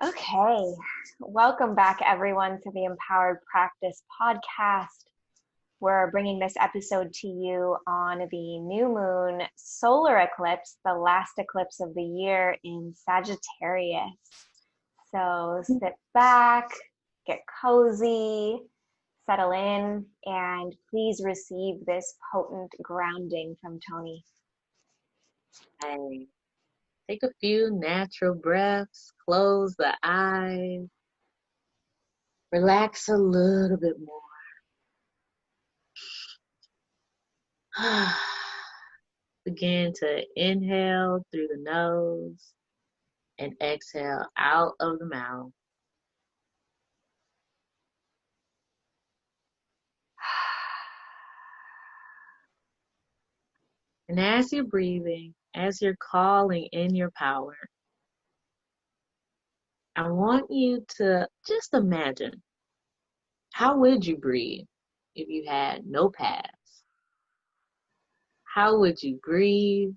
Okay, welcome back everyone to the Empowered Practice podcast. We're bringing this episode to you on the new moon solar eclipse, the last eclipse of the year in Sagittarius. So sit back, get cozy, settle in, and please receive this potent grounding from Toni. Hey, take a few natural breaths, close the eyes, relax a little bit more. Begin to inhale through the nose and exhale out of the mouth. And as you're breathing, as you're calling in your power, I want you to just imagine, how would you breathe if you had no past? How would you breathe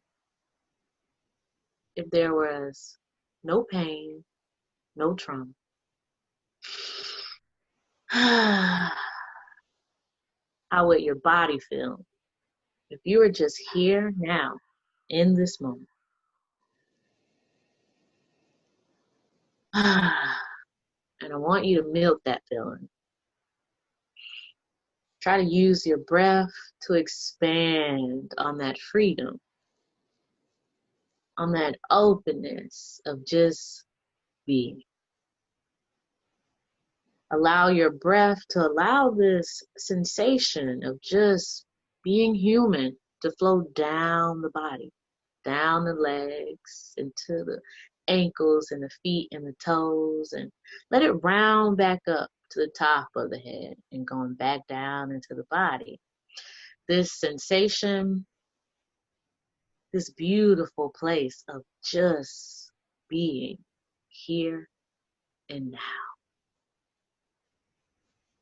if there was no pain, no trauma? How would your body feel if you were just here now, in this moment? And I want you to milk that feeling. Try to use your breath to expand on that freedom, on that openness of just being. Allow your breath to allow this sensation of just being human to flow down the body, down the legs, into the ankles and the feet and the toes, and let it round back up to the top of the head and going back down into the body. This sensation, this beautiful place of just being here and now.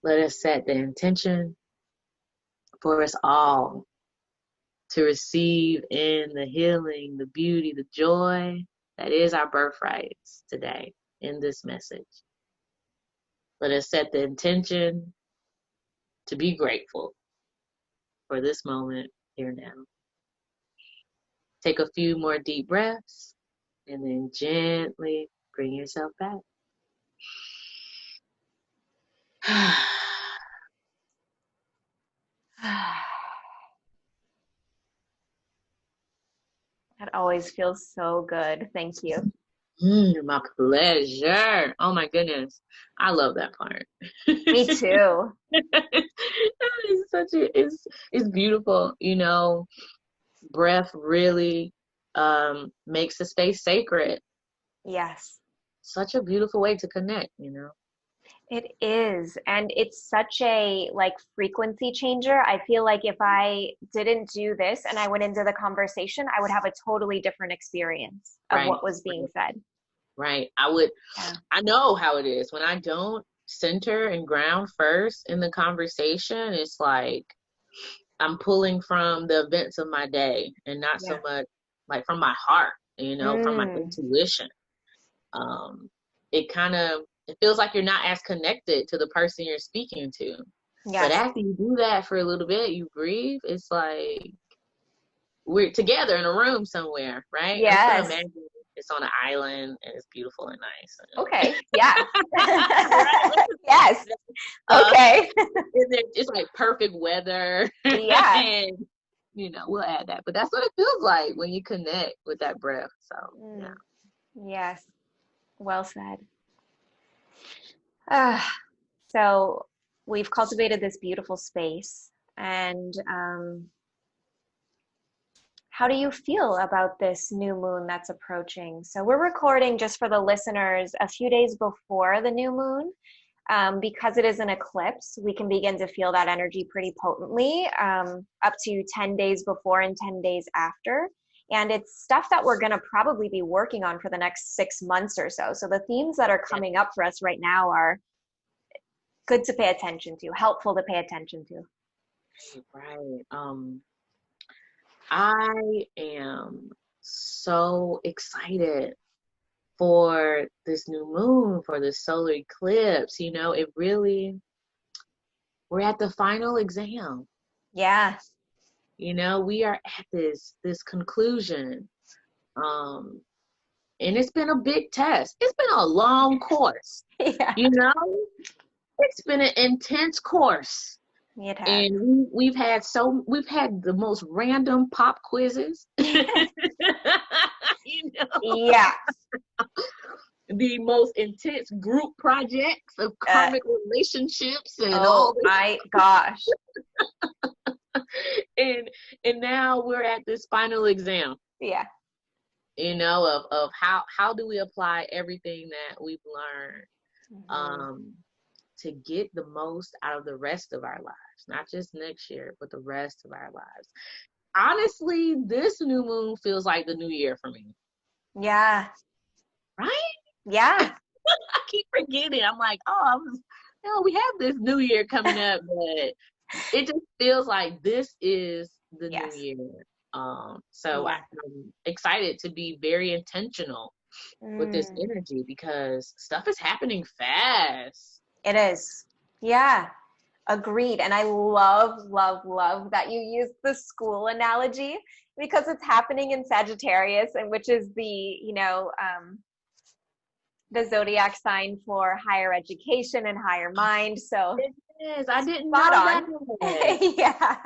Let us set the intention for us all to receive in the healing, the beauty, the joy that is our birthrights today in this message. Let us set the intention to be grateful for this moment here now. Take a few more deep breaths and then gently bring yourself back. That always feels so good. Thank you. My pleasure. Oh my goodness. I love that part. Me too. It's beautiful, breath really makes the space sacred. Yes. Such a beautiful way to connect. It is. And it's such a frequency changer. I feel like if I didn't do this and I went into the conversation, I would have a totally different experience of Right. what was being said. Right. Yeah. I know how it is. When I don't center and ground first in the conversation, it's like I'm pulling from the events of my day and not so much like from my heart, from my intuition. It feels like you're not as connected to the person you're speaking to. Yes. But after you do that for a little bit, you breathe, it's like we're together in a room somewhere, right? Yes. I'm just gonna imagine it's on an island and it's beautiful and nice. Okay. Yeah. Yes. Okay. It's like perfect weather. Yeah. And, we'll add that. But that's what it feels like when you connect with that breath. So, yeah. Yes. Well said. So we've cultivated this beautiful space. And how do you feel about this new moon that's approaching? So we're recording, just for the listeners, a few days before the new moon. Because it is an eclipse, we can begin to feel that energy pretty potently, up to 10 days before and 10 days after. And it's stuff that we're going to probably be working on for the next 6 months or so. So the themes that are coming up for us right now are good to pay attention to, helpful to pay attention to. Right. I am so excited for this new moon, for this solar eclipse. It really, we're at the final exam. Yeah. We are at this conclusion. Um, and it's been a big test. It's been a long course. Yeah. It's been an intense course. It has. And we've had the most random pop quizzes. Yeah. The most intense group projects of karmic relationships and all this. My gosh. and now we're at this final exam. Yeah. Of how do we apply everything that we've learned to get the most out of the rest of our lives, not just next year, but the rest of our lives. Honestly, this new moon feels like the new year for me. Yeah. Right? Yeah. I keep forgetting. I'm like, we have this new year coming up, but it just feels like this is the new year. So I'm excited to be very intentional with this energy because stuff is happening fast. It is. Yeah. Agreed. And I love, love, love that you use the school analogy because it's happening in Sagittarius, and which is the zodiac sign for higher education and higher mind. So it is. I didn't know that. Yeah.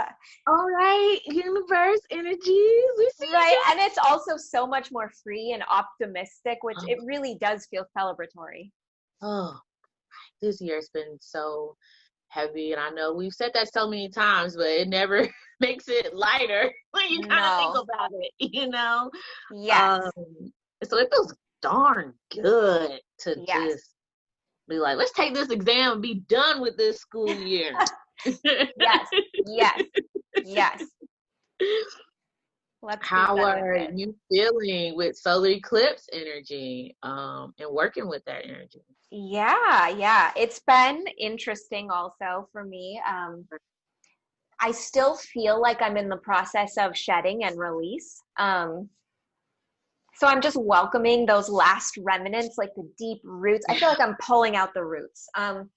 All right, universe energies. We see right. And it's also so much more free and optimistic, which it really does feel celebratory. Oh, this year's been so heavy, and I know we've said that so many times, but it never makes it lighter when you kind of think about it, Yes. So it feels darn good to just be like, let's take this exam and be done with this school year. Yes. How are you feeling with solar eclipse energy and working with that energy? Yeah. It's been interesting also for me. I still feel like I'm in the process of shedding and release. So I'm just welcoming those last remnants, like the deep roots. I feel like I'm pulling out the roots. And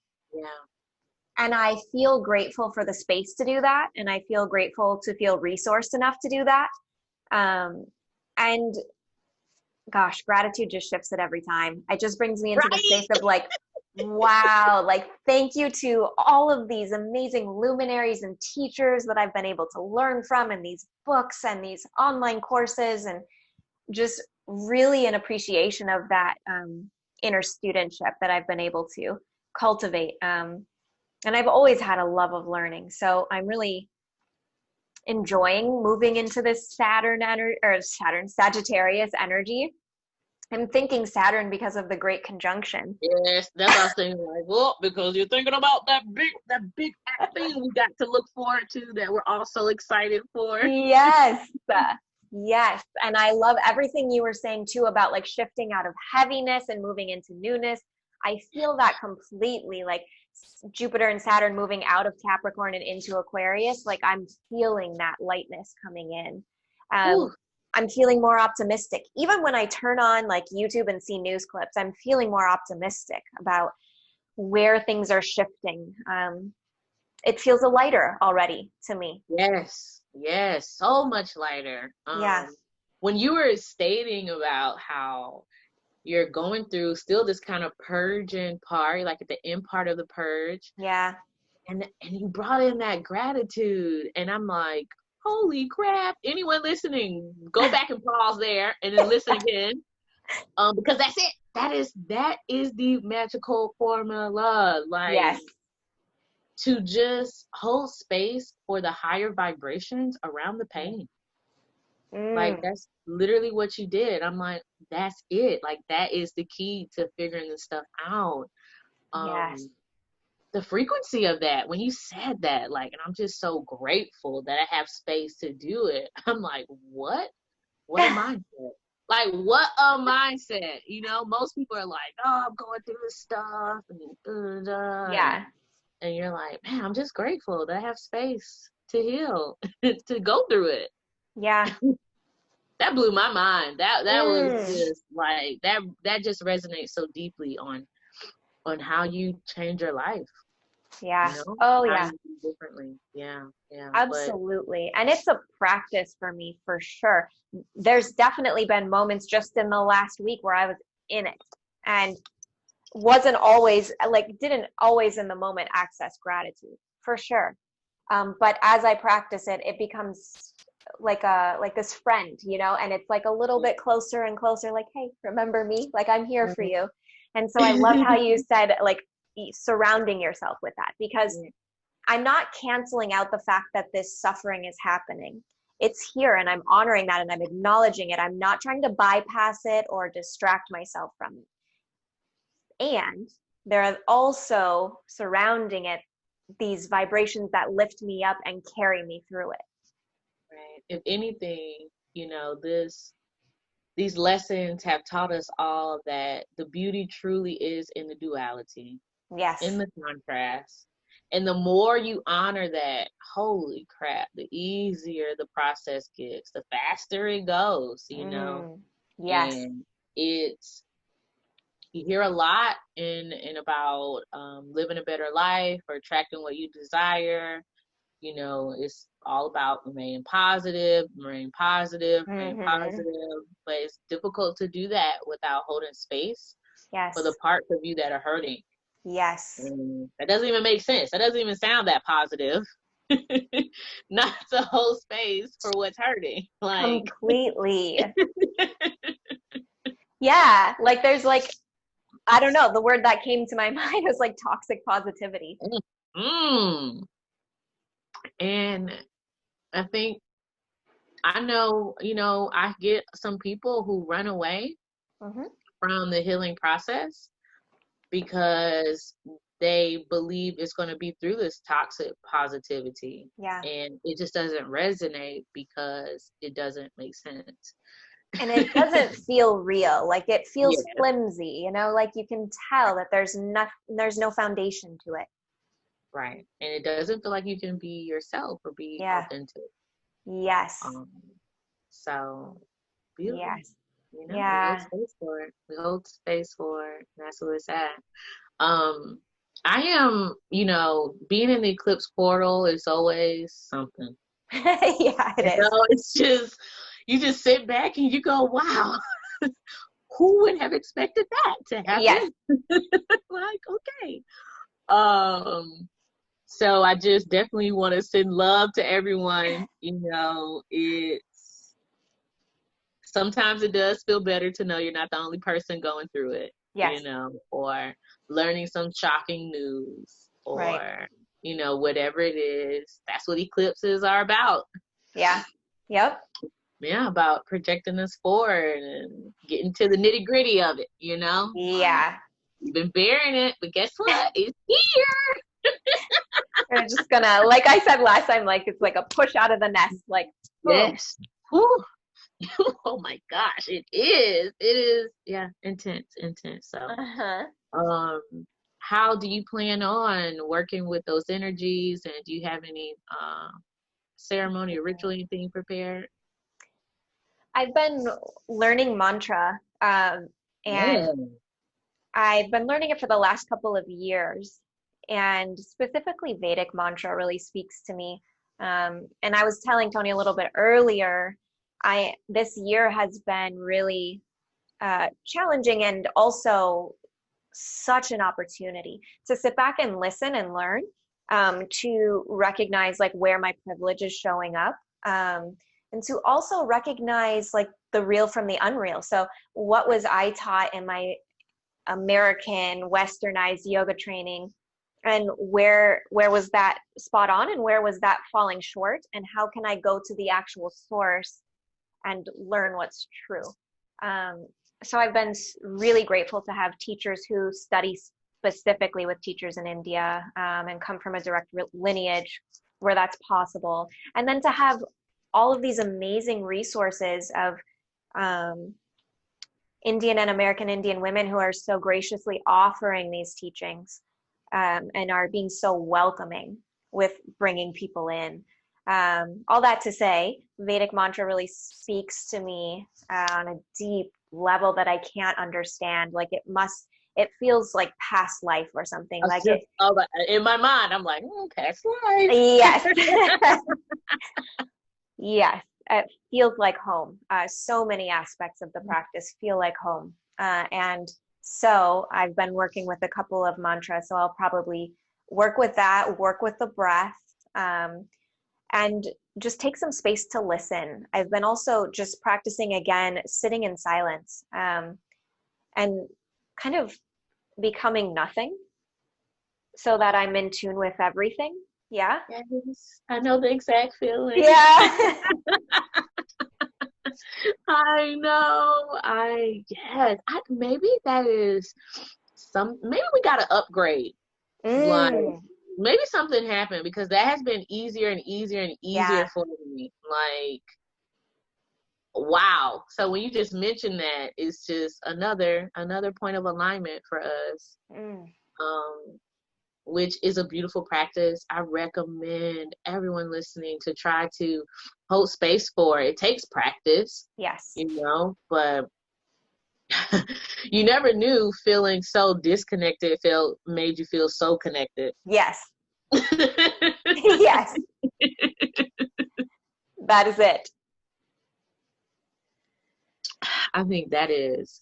I feel grateful for the space to do that. And I feel grateful to feel resourced enough to do that. And gosh, gratitude just shifts it every time. It just brings me into the space of like, wow, like thank you to all of these amazing luminaries and teachers that I've been able to learn from, and these books and these online courses, and just really an appreciation of that inner studentship that I've been able to cultivate. And I've always had a love of learning. So I'm really enjoying moving into this Sagittarius energy. I'm thinking Saturn because of the great conjunction. Yes, that's what I was thinking. Like, well, because you're thinking about that big thing we got to look forward to that we're all so excited for. Yes. And I love everything you were saying too about like shifting out of heaviness and moving into newness. I feel that completely, like Jupiter and Saturn moving out of Capricorn and into Aquarius. Like I'm feeling that lightness coming in. I'm feeling more optimistic. Even when I turn on like YouTube and see news clips, I'm feeling more optimistic about where things are shifting. It feels a lighter already to me. Yes, so much lighter. When you were stating about how you're going through still this kind of purging part, like at the end part of the purge. Yeah. And you brought in that gratitude, and I'm like, holy crap. Anyone listening, go back and pause there and then listen again. Because that's it. That is the magical formula. Like to just hold space for the higher vibrations around the pain. Like that's literally what you did. I'm like, that's it. Like that is the key to figuring this stuff out. The frequency of that, when you said that, like, and I'm just so grateful that I have space to do it. I'm like, what a mindset. Like, what a mindset. Most people are like, oh, I'm going through this stuff and and you're like, man, I'm just grateful that I have space to heal, to go through it. Yeah. that blew my mind. That was Mm, just like that just resonates so deeply on how you change your life, you yeah. know, Oh, how yeah. you do differently. Yeah, yeah. But Absolutely. And it's a practice for me for sure. There's definitely been moments just in the last week where I was in it and wasn't always like, didn't always in the moment access gratitude for sure. But as I practice it, it becomes like this friend, you know, and it's like a little bit closer and closer, like, hey, remember me? Like I'm here for you. And so I love how you said like surrounding yourself with that because I'm not canceling out the fact that this suffering is happening. It's here and I'm honoring that and I'm acknowledging it. I'm not trying to bypass it or distract myself from it. And there are also surrounding it these vibrations that lift me up and carry me through it. right. If anything, these lessons have taught us all that the beauty truly is in the duality, in Yes. the contrast. And the more you honor that, holy crap, the easier the process gets, the faster it goes, Yes. And it's, you hear a lot about living a better life or attracting what you desire. It's all about remain positive, remain Mm-hmm. positive. But it's difficult to do that without holding space for the Yes. parts of you that are hurting. Yes. And that doesn't even make sense. That doesn't even sound that positive. Not to hold space for what's hurting. Like, Completely. Yeah. Like there's like, I don't know, the word that came to my mind was like toxic positivity. mm. And I think I know, I get some people who run away Mm-hmm. from the healing process because they believe it's going to be through this toxic positivity. Yeah. And it just doesn't resonate because it doesn't make sense. And it doesn't feel real. Like it feels Yeah, flimsy, you know, like you can tell that there's no foundation to it. right. And it doesn't feel like you can be yourself or be Yeah. authentic. Yes. Um, so beautiful. Yes. We hold Yeah. space for it. We hold space for it. That's what it's at. Um, I am, being in the eclipse portal is always something. Yeah, it is. It's just, you just sit back and you go, wow, who would have expected that to Yes. happen? Like, okay. So I just definitely want to send love to everyone. It's sometimes it does feel better to know you're not the only person going through it, Yes. or learning some shocking news Right. or, whatever it is. That's what eclipses are about. Yeah. Yep. Yeah, about projecting us forward and getting to the nitty gritty of it, Like, Yeah. you've been bearing it, but guess what? It's here. We're just gonna, like I said last time, like it's like a push out of the nest, like boom. Yes. Whew. Oh my gosh, it is. It is, yeah, intense, intense. So, Uh-huh. um, how do you plan on working with those energies? And do you have any ceremony or ritual, anything prepared? I've been learning mantra, and Yeah. I've been learning it for the last couple of years. And specifically, Vedic mantra really speaks to me. And I was telling Tony a little bit earlier, this year has been really challenging and also such an opportunity to sit back and listen and learn, to recognize like where my privilege is showing up, and to also recognize like the real from the unreal. So what was I taught in my American westernized yoga training, and where was that spot on and where was that falling short, and how can I go to the actual source and learn what's true. Um, so I've been really grateful to have teachers who study specifically with teachers in India, and come from a direct lineage where that's possible. And then to have all of these amazing resources of um, Indian and American Indian women who are so graciously offering these teachings, and are being so welcoming with bringing people in. All that to say, Vedic mantra really speaks to me on a deep level that I can't understand. Like it feels like past life or something. I was Like just, it, oh, in my mind, I'm like, past life. yes, yes, it feels like home. So many aspects of the practice feel like home. And so I've been working with a couple of mantras, so I'll probably work with that, work with the breath. And just take some space to listen. I've been also just practicing again, sitting in silence, and kind of becoming nothing so that I'm in tune with everything. Yeah. Yes, I know the exact feeling. Yeah. I know. Yes. Maybe that is maybe we got to upgrade. Like, Mm, maybe something happened because that has been easier and easier and easier yeah. for me. Like, wow. So when you just mentioned that, it's just another point of alignment for us. Mm, Um, which is a beautiful practice. I recommend everyone listening to try to hold space for it. It takes practice, yes. but you never knew feeling so disconnected made you feel so connected. Yes. Yes. That is it. I think that is.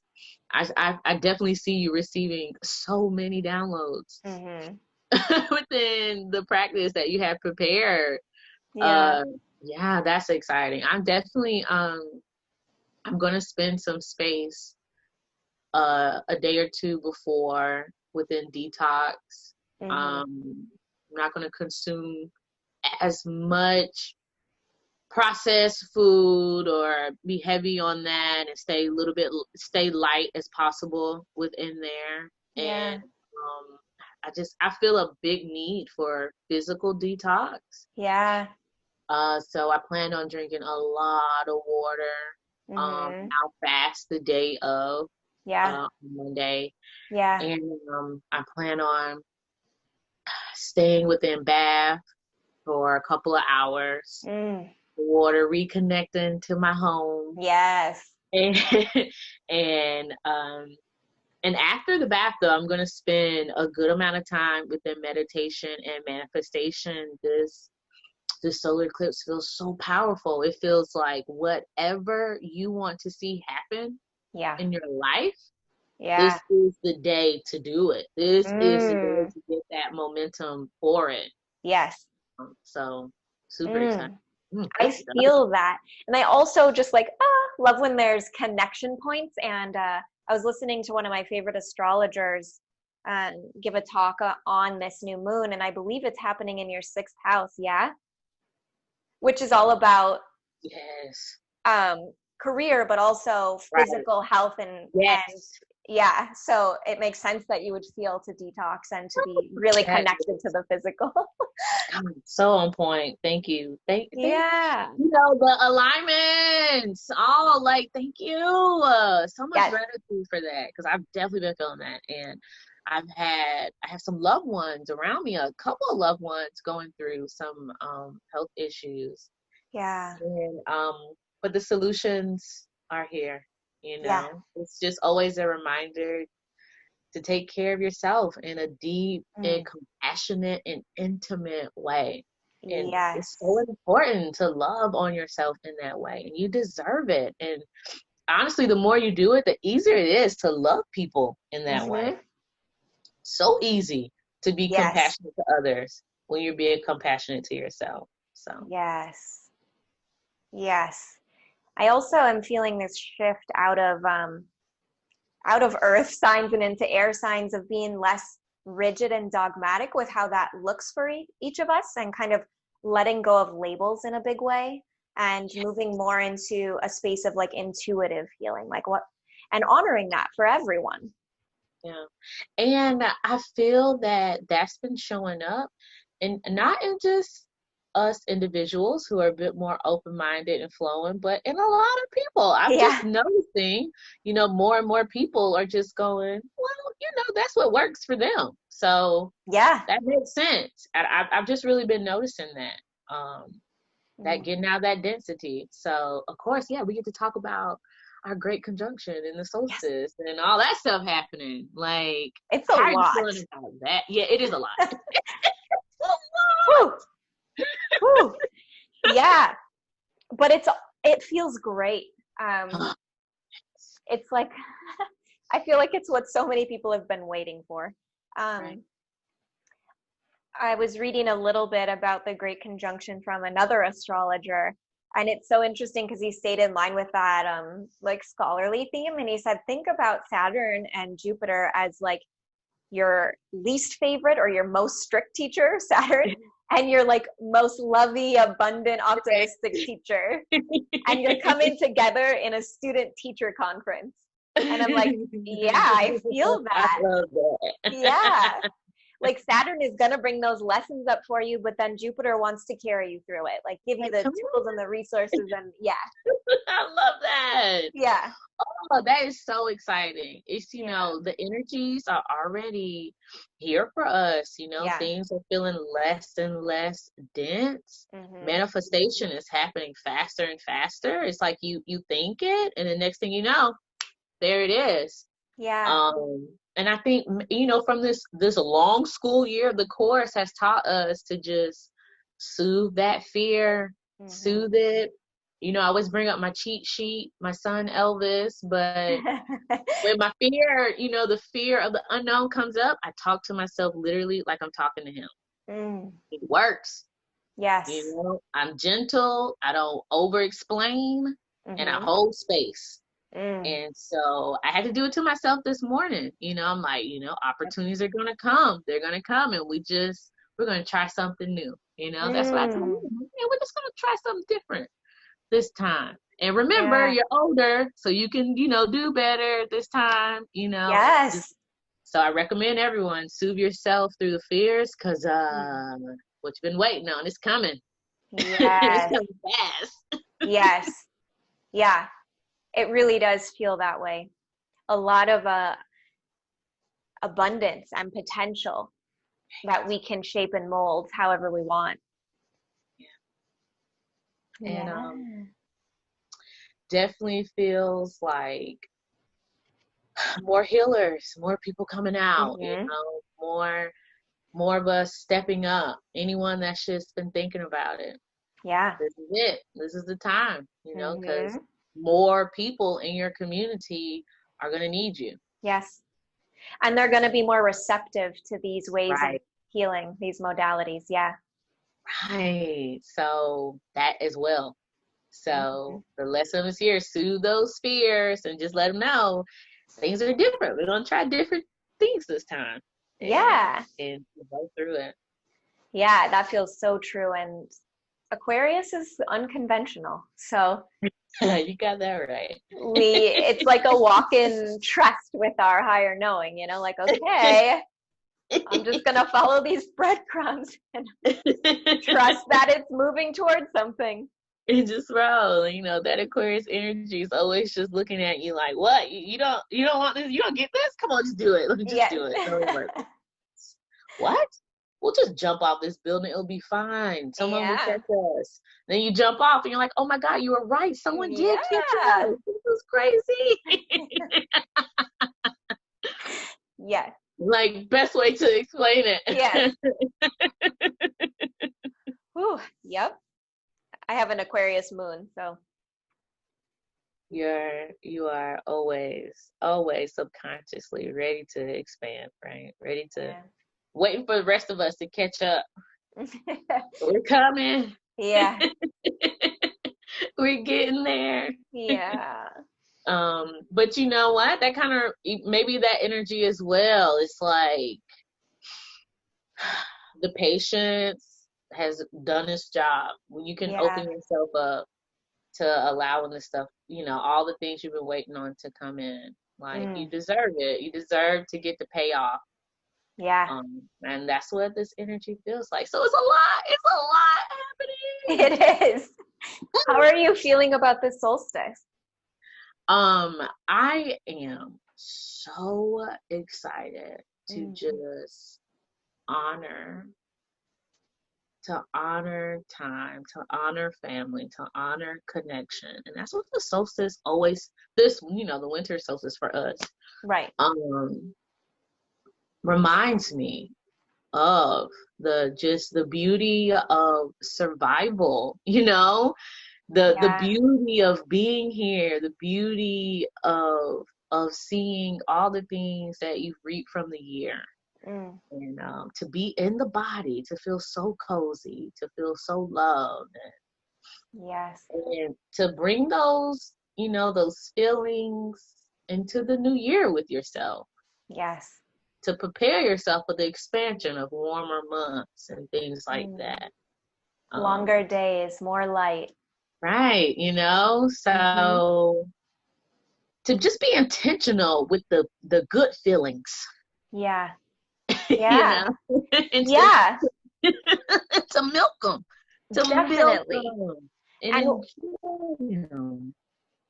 I definitely see you receiving so many downloads Hmm. within the practice that you have prepared. Yeah. Uh, yeah, that's exciting. I'm gonna spend some space a day or two before within detox. Hmm. I'm not gonna consume as much processed food or be heavy on that and stay light as possible within there. And Yeah. I feel a big need for physical detox. Yeah. So I plan on drinking a lot of water. Hmm. I'll fast the day of Yeah. Monday, Yeah. and I plan on staying within bath for a couple of hours. Mm. Water, reconnecting to my home, Yes. and and um, and after the bath, though, I'm gonna spend a good amount of time within meditation and manifestation. This solar eclipse feels so powerful. It feels like whatever you want to see happen Yeah. in your life, Yeah. this is the day to do it. This is the day Mm. to get that momentum for it. Yes. So super excited. Mm. Good I stuff. feel that. And I also just like, love when there's connection points. And I was listening to one of my favorite astrologers give a talk on this new moon. And I believe it's happening in your sixth house. Yeah. Which is all about Yes. career, but also Right. physical health and Yes. yeah. So it makes sense that you would feel to detox and to be really That connected to is the physical. so on point. Thank you. Thank Yeah. the alignments. Oh, like thank you. So much Yes. gratitude for that because I've definitely been feeling that, and I have some loved ones around me, a couple of loved ones going through some health issues, Yeah. and but the solutions are here. Yeah. It's just always a reminder to take care of yourself in a deep and Mm. compassionate and intimate way. And it's so Yes. important to love on yourself in that way. And you deserve it. And honestly, the more you do it, the easier it is to love people in that way. Hmm. So easy to be Yes. compassionate to others when you're being compassionate to yourself. So, Yes. Yes. I also am feeling this shift out of earth signs and into air signs of being less rigid and dogmatic with how that looks for each of us and kind of letting go of labels in a big way and moving more into a space of like intuitive healing, like what, and honoring that for everyone. yeah. And I feel that that's been showing up, and not in just us individuals who are a bit more open-minded and flowing, but in a lot of people. I'm just Yeah. noticing, more and more people are just going, well, that's what works for them. So Yeah. that makes sense. I've just really been noticing that. Um, that Mm. getting out of that density. So of course, yeah, we get to talk about our great conjunction and the Yes, solstice and all that stuff happening. Like, it's a how are you lot. feeling about that? Yeah, it is a lot. Woo, woo. Yeah, but it feels great. A It's like I feel like it's what so many people have been waiting for. right. Um, I was reading a little bit about the Great Conjunction from another astrologer, and it's so interesting because he stayed in line with that like scholarly theme, and he said think about Saturn and Jupiter as like your least favorite or your most strict teacher, Saturn, and your like most lovey, abundant, optimistic teacher, and you're coming together in a student teacher conference. And I'm like, yeah, I feel I that. love that. Yeah. Like Saturn is going to bring those lessons up for you, but then Jupiter wants to carry you through it, like give you Like, the come tools and the resources. And yeah, on. I love that. yeah, Oh, that is so exciting. It's, yeah, the energies are already here for us. yeah. Things are feeling less and less dense. Hmm. Manifestation is happening faster and faster. It's like you think it, and the next thing you know, there it is. Yeah. And I think, from this long school year, the course has taught us to just soothe that fear, Hmm. soothe it. I always bring up my cheat sheet, my son Elvis, but when my fear, the fear of the unknown comes up, I talk to myself literally like I'm talking to him. Mm. It works. Yes. I'm gentle, I don't over explain, and I Hmm. hold space. Mm. And so I had to do it to myself this morning. I'm like, opportunities are going to come. They're going to come. And we're going to try something new. That's what I told you. Mm. Yeah, we're just going to try something different this time. And remember, Yeah. you're older, so you can, do better this time, Just, Yes. so I recommend everyone soothe yourself through the fears because Mm. what you've been waiting on is coming. It's Yes. coming fast. Yes. Yeah. It really does feel that way. A lot of abundance and potential that we can shape and mold however we want. And Yeah. definitely feels like more healers, more people coming out, Hmm. more of us stepping up. Anyone that's just been thinking about it. Yeah. This is it. This is the time, because Hmm. more people in your community are going to need you. Yes. And they're going to be more receptive to these ways of Right. healing, these modalities. Yeah. Right. So that as well. Hmm. So the lesson is here, soothe those fears and just let them know things are different. We're going to try different things this time and, Yeah. and go through it. Yeah. That feels so true. And Aquarius is unconventional. So You got that right. it's like a walk in trust with our higher knowing, like, okay, I'm just going to follow these breadcrumbs and trust that it's moving towards something. And just roll. That Aquarius energy is always just looking at you like, what? You don't want this? You don't get this? Come on, just do it. Just Yes. do it. No, it works. What? We'll just jump off this building. It'll be fine. Someone will Yeah. catch us. Then you jump off and you're like, oh my God, you were right. Someone did catch Yeah. us. This is crazy. Yes. Like, best way to explain Yes. it. Whew. Yep. I have an Aquarius moon, so You are always subconsciously ready to expand, right? Ready to yeah. waiting for the rest of us to catch up. We're coming. Yeah. We're getting there. Yeah. But you know what? That kind of maybe that energy as well. It's like the patience has done its job. When you can Yeah. open yourself up to allowing the stuff, all the things you've been waiting on to come in. Like you Mm. deserve it. You deserve to get the payoff. Yeah. And that's what this energy feels like. So it's a lot. It's a lot happening. It is. How are you feeling about this solstice? I am so excited to Mm. just honor to honor time, to honor family, to honor connection. And that's what the solstice always, this, the winter solstice for us, Right. um, reminds me of the beauty of survival, the Yeah. beauty of being here, the beauty of seeing all the things that you've reaped from the year. Mm. And to be in the body, to feel so cozy, to feel so loved, Yes. and to bring those feelings into the new year with yourself, Yes. to prepare yourself for the expansion of warmer months and things like Mm. that. Longer Um, days, more light. right, Mm-hmm. so to just be intentional with the good feelings, Yeah. you Yeah. know, and Yeah. to milk them, to milk Definitely. them and And enjoy them.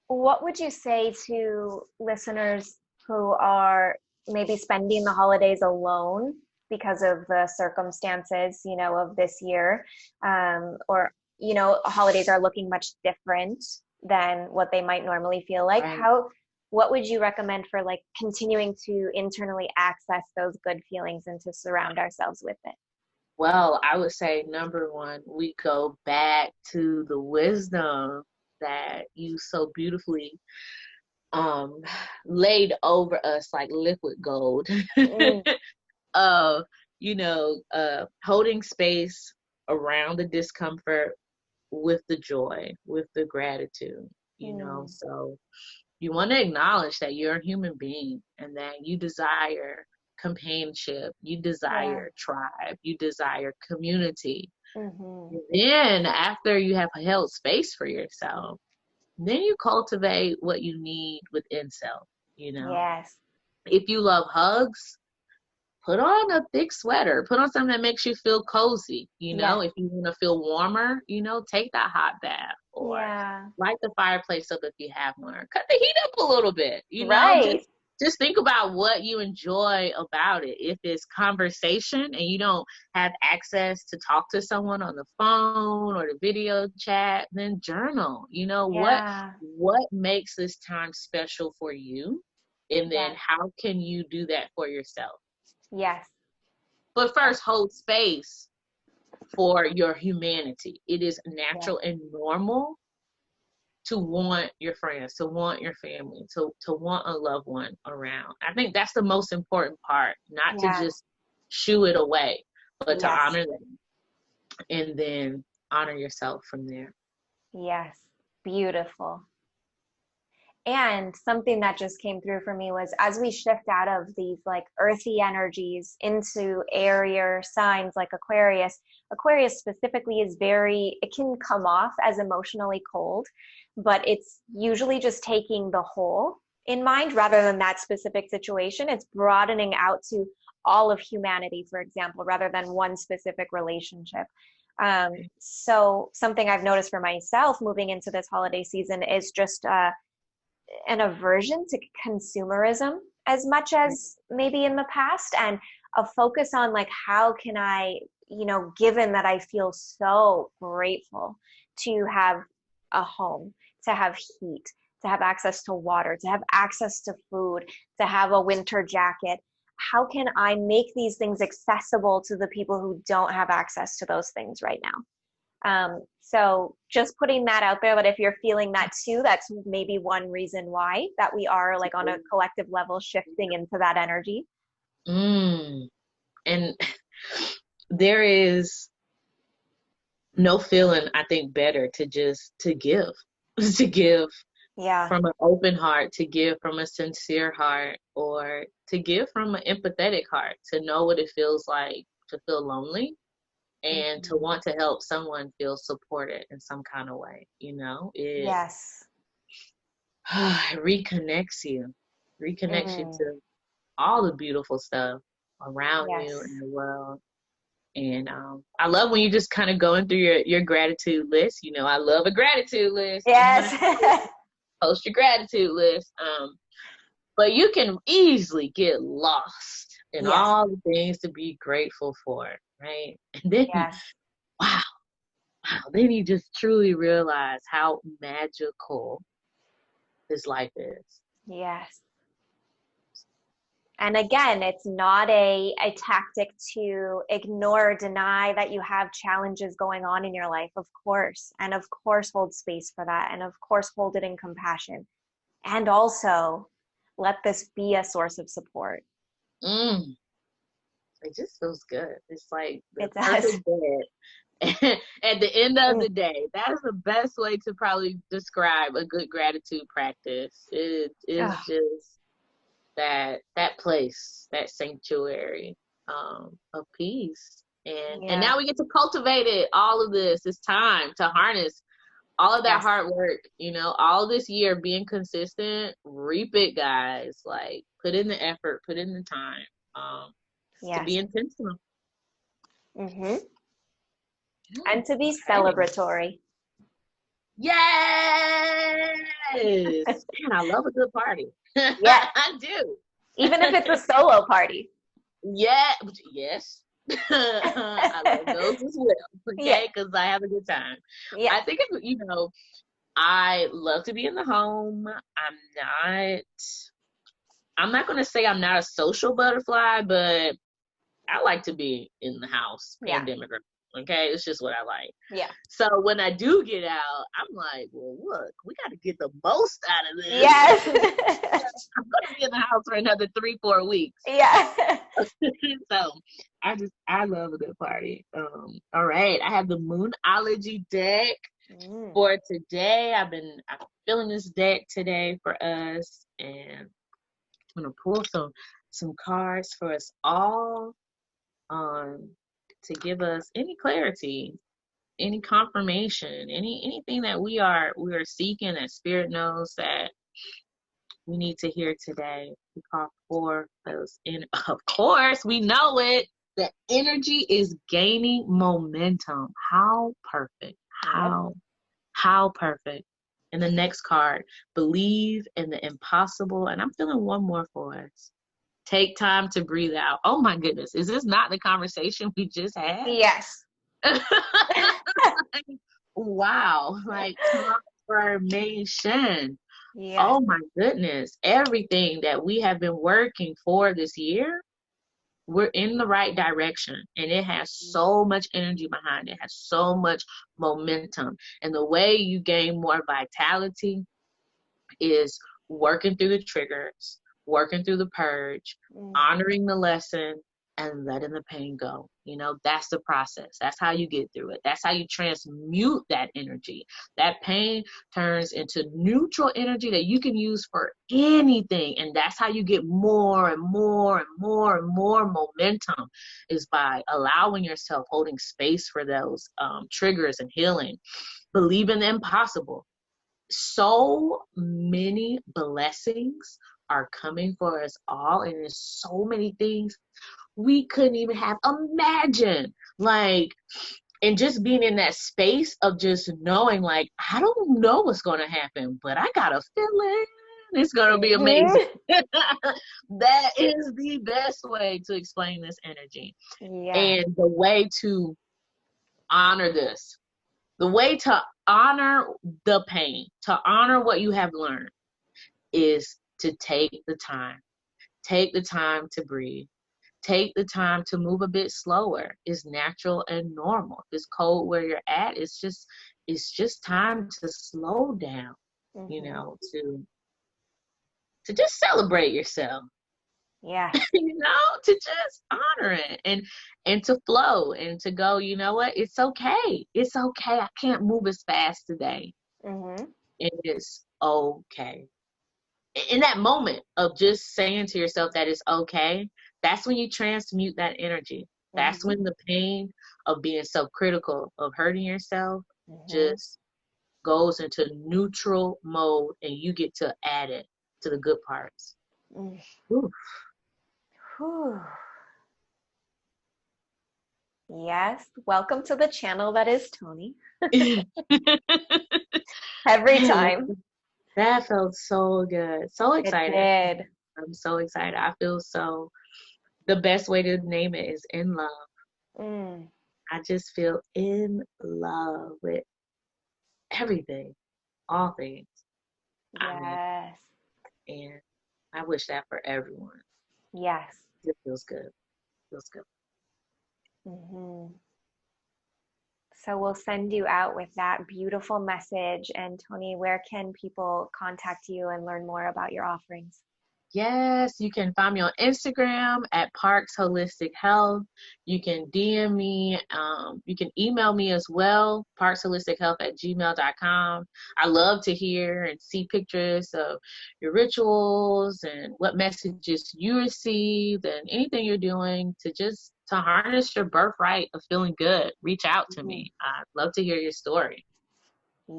what would you say to listeners who are maybe spending the holidays alone because of the circumstances, of this year, or holidays are looking much different than what they might normally feel like? Right. What would you recommend for like continuing to internally access those good feelings and to surround ourselves with it? Well, I would say number one, we go back to the wisdom that you so beautifully um laid over us like liquid gold. Mm, Of holding space around the discomfort with the joy, with the gratitude. mm, So you want to acknowledge that you're a human being and that you desire companionship, you yeah. desire tribe, you desire community. Mm-hmm. And then after you have held space for yourself, then you cultivate what you need within self. you know Yes. if you love hugs, put on a thick sweater, put on something that makes you feel cozy. Yeah. If you want to feel warmer, take that hot bath, or Yeah. light the fireplace up if you have one, or cut the heat up a little bit. Right. Just think about what you enjoy about it. If it's conversation and you don't have access to talk to someone on the phone or the video chat, then journal. Yeah. What makes this time special for you, and then Yes. how can you do that for yourself? Yes. But Yes. first, hold space for your humanity. It is Yes. natural and normal to want your friends, to want your family, to want a loved one around. I think that's the most important part, not to Yeah. just shoo it away, but to Yes. honor them and then honor yourself from there. Yes. Beautiful. And something that just came through for me was as we shift out of these like earthy energies into airier signs like Aquarius, Aquarius specifically it can come off as emotionally cold, but it's usually just taking the whole in mind rather than that specific situation. It's broadening out to all of humanity, for example, rather than one specific relationship. So something I've noticed for myself moving into this holiday season is just an aversion to consumerism as much as maybe in the past, and a focus on like how can I, given that I feel so grateful to have a home, to have heat, to have access to water, to have access to food, to have a winter jacket, how can I make these things accessible to the people who don't have access to those things right now? So just putting that out there, that if you're feeling that too, that's maybe one reason why that we are like on a collective level shifting into that energy. Mm. And there is no feeling, I think, better to give, to give Yeah. from an open heart, to give from a sincere heart, or to give from an empathetic heart, to know what it feels like to feel lonely and to Mhm. want to help someone feel supported in some kind of way. It Yes. reconnects you Mm. to all the beautiful stuff around you Yes. in the world. And I love when you just kind of going through your gratitude list. I love a gratitude list. Yes. Post your gratitude list. But you can easily get lost in Yes. all the things to be grateful for, right? And then Yes. wow, wow. Then you just truly realize how magical this life is. Yes. And again, it's not a tactic to ignore or deny that you have challenges going on in your life, of course. And of course, hold space for that. And of course, hold it in compassion. And also, let this be a source of support. Mm, it just feels good. It's like the It does. perfect bed. At the end of Mm. the day, that is the best way to probably describe a good gratitude practice. It is Oh, just that place, that sanctuary of peace. And yeah. now we get to cultivate it. All of this. It's time to harness all of that Yes. hard work, all this year being consistent, reap it, guys. Like, put in the effort, put in the time, to be Yes. intentional. Mm-hmm. Yeah. And to be Okay. celebratory. Yes. Man, I love a good party. Yes. I do. Even if it's a solo party. Yeah. Yes. I love those as well. Yeah. Okay, because I have a good time. Yeah. I think I love to be in the home. I'm not going to say I'm not a social butterfly, but I like to be in the house, Yeah. pandemic. Okay, it's just what I like. Yeah. So when I do get out, I'm like, well, look, we got to get the most out of this. Yes. I'm going to be in the house for another 3-4 weeks. Yeah. So I love a good party. All right, I have the Moonology deck for today. I'm filling this deck today for us, and I'm gonna pull some cards for us all, to give us any clarity, any confirmation, anything that we are seeking, that spirit knows that we need to hear today. We call for those in. Of course, we know it. The energy is gaining momentum. How perfect. Yep. How perfect. And the next card, believe in the impossible. And I'm feeling one more for us. Take time to breathe out. Oh my goodness. Is this not the conversation we just had? Yes. Wow. Like, confirmation. Yes. Oh my goodness. Everything that we have been working for this year, we're in the right direction, and it has so much energy behind it, has so much momentum. And the way you gain more vitality is working through the triggers, working through the purge, honoring the lesson, and letting the pain go. That's the process. That's how you get through it. That's how you transmute that energy. That pain turns into neutral energy that you can use for anything. And that's how you get more and more and more and more momentum, is by allowing yourself, holding space for those triggers and healing. Believe in the impossible. So many blessings are coming for us all, and there's so many things we couldn't even have imagined. Like, and just being in that space of just knowing, like, I don't know what's going to happen, but I got a feeling it's going to be amazing. That is the best way to explain this energy. Yeah. And the way to honor this, the way to honor the pain, to honor what you have learned, is to take the time. Take the time to breathe. Take the time to move a bit slower. It's natural and normal. If it's cold where you're at, it's just time to slow down, to just celebrate yourself. Yeah. To just honor it, and to flow, and to go, you know what? It's okay. It's okay. I can't move as fast today. It is okay. In that moment of just saying to yourself that it's okay, that's when you transmute that energy. That's when the pain of being self-critical, of hurting yourself, just goes into neutral mode, and you get to add it to the good parts. Ooh. Whew. Yes. Welcome to the channel that is Toni. Every time. That felt so good. So It excited. did. I'm so excited. I feel so. The best way to name it is in love. I just feel in love with everything, all things. I mean, Yes. and I wish that for everyone. Yes. It feels good. Feels good. Hmm. So we'll send you out with that beautiful message. And Toni, where can people contact you and learn more about your offerings? Yes, you can find me on Instagram at Parks Holistic Health. You can DM me. You can email me as well, parksholistichealth@gmail.com. I love to hear and see pictures of your rituals and what messages you received and anything you're doing to harness your birthright of feeling good. Reach out to Mhm. me. I'd love to hear your story.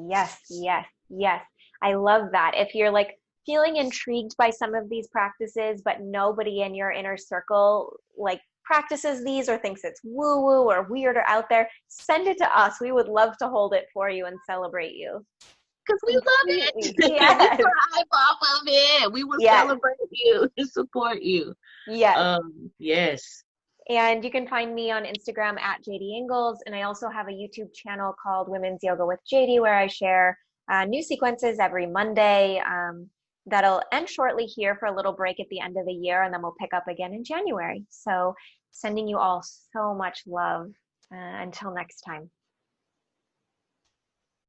Yes, yes, yes. I love that. If you're like feeling intrigued by some of these practices, but nobody in your inner circle like practices these or thinks it's woo woo or weird or out there, send it to us. We would love to hold it for you and celebrate you. Because we love Completely. it. We Yes. thrive off of it. We will Yes. celebrate you and support you. Yes. Yes. And you can find me on Instagram at JD Ingalls. And I also have a YouTube channel called Women's Yoga with JD, where I share new sequences every Monday. That'll end shortly here for a little break at the end of the year, and then we'll pick up again in January. So, sending you all so much love. Until next time.